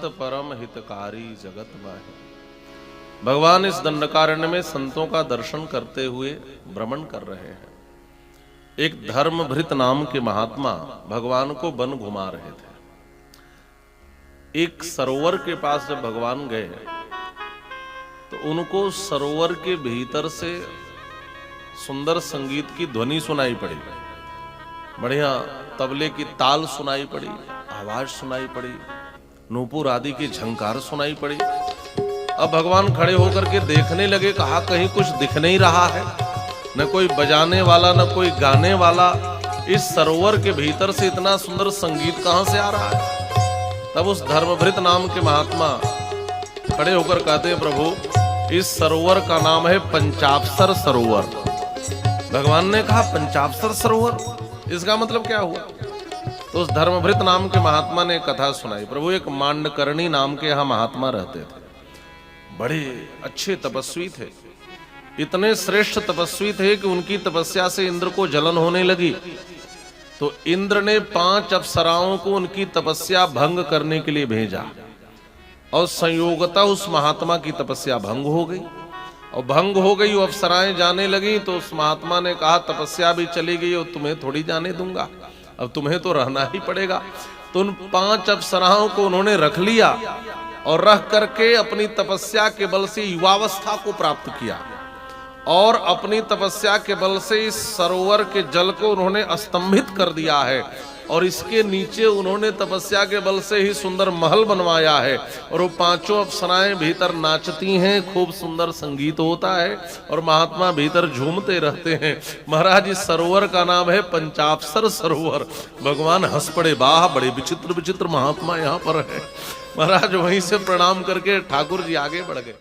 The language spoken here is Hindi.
संत परम हितकारी जगत माहे। भगवान इस दंडकारण्य में संतों का दर्शन करते हुए भ्रमण कर रहे हैं। एक धर्मभृत नाम के महात्मा भगवान को वन घुमा रहे थे। एक सरोवर के पास जब भगवान गए तो उनको सरोवर के भीतर से सुंदर संगीत की ध्वनि सुनाई पड़ी, बढ़िया तबले की ताल सुनाई पड़ी, आवाज सुनाई पड़ी, नूपुर आदि की झंकार सुनाई पड़ी। अब भगवान खड़े होकर के देखने लगे, कहा कहीं कुछ दिख नहीं रहा है, न कोई बजाने वाला न कोई गाने वाला। इस सरोवर के भीतर से इतना सुंदर संगीत कहां से आ रहा है? तब उस धर्मभृत नाम के महात्मा खड़े होकर कहते हैं, प्रभु इस सरोवर का नाम है पंचाप्सर सरोवर। भगवान ने कहा पंचाप्सर सरोवर, इसका मतलब क्या हुआ? तो उस धर्मभृत नाम के महात्मा ने कथा सुनाई। प्रभु एक मांडकर्णी नाम के यहाँ महात्मा रहते थे, बड़े अच्छे तपस्वी थे, इतने श्रेष्ठ तपस्वी थे कि उनकी तपस्या से इंद्र को जलन होने लगी। तो इंद्र ने 5 अप्सराओं को उनकी तपस्या भंग करने के लिए भेजा और संयोगतः उस महात्मा की तपस्या भंग हो गई। और भंग हो गई, वो अप्सराएं जाने लगी तो उस महात्मा ने कहा तपस्या भी चली गई और तुम्हें थोड़ी जाने दूंगा, अब तुम्हें तो रहना ही पड़ेगा। तो उन 5 अप्सराओं को उन्होंने रख लिया और रख करके अपनी तपस्या के बल से युवावस्था को प्राप्त किया और अपनी तपस्या के बल से इस सरोवर के जल को उन्होंने स्तंभित कर दिया है और इसके नीचे उन्होंने तपस्या के बल से ही सुंदर महल बनवाया है। और वो 5 अप्सराएं भीतर नाचती हैं, खूब सुंदर संगीत होता है और महात्मा भीतर झूमते रहते हैं। महाराज इस सरोवर का नाम है पंचाप्सर सरोवर। भगवान हंस पड़े, वाह बड़े विचित्र विचित्र महात्मा यहाँ पर है। महाराज वहीं से प्रणाम करके ठाकुर जी आगे बढ़ गए।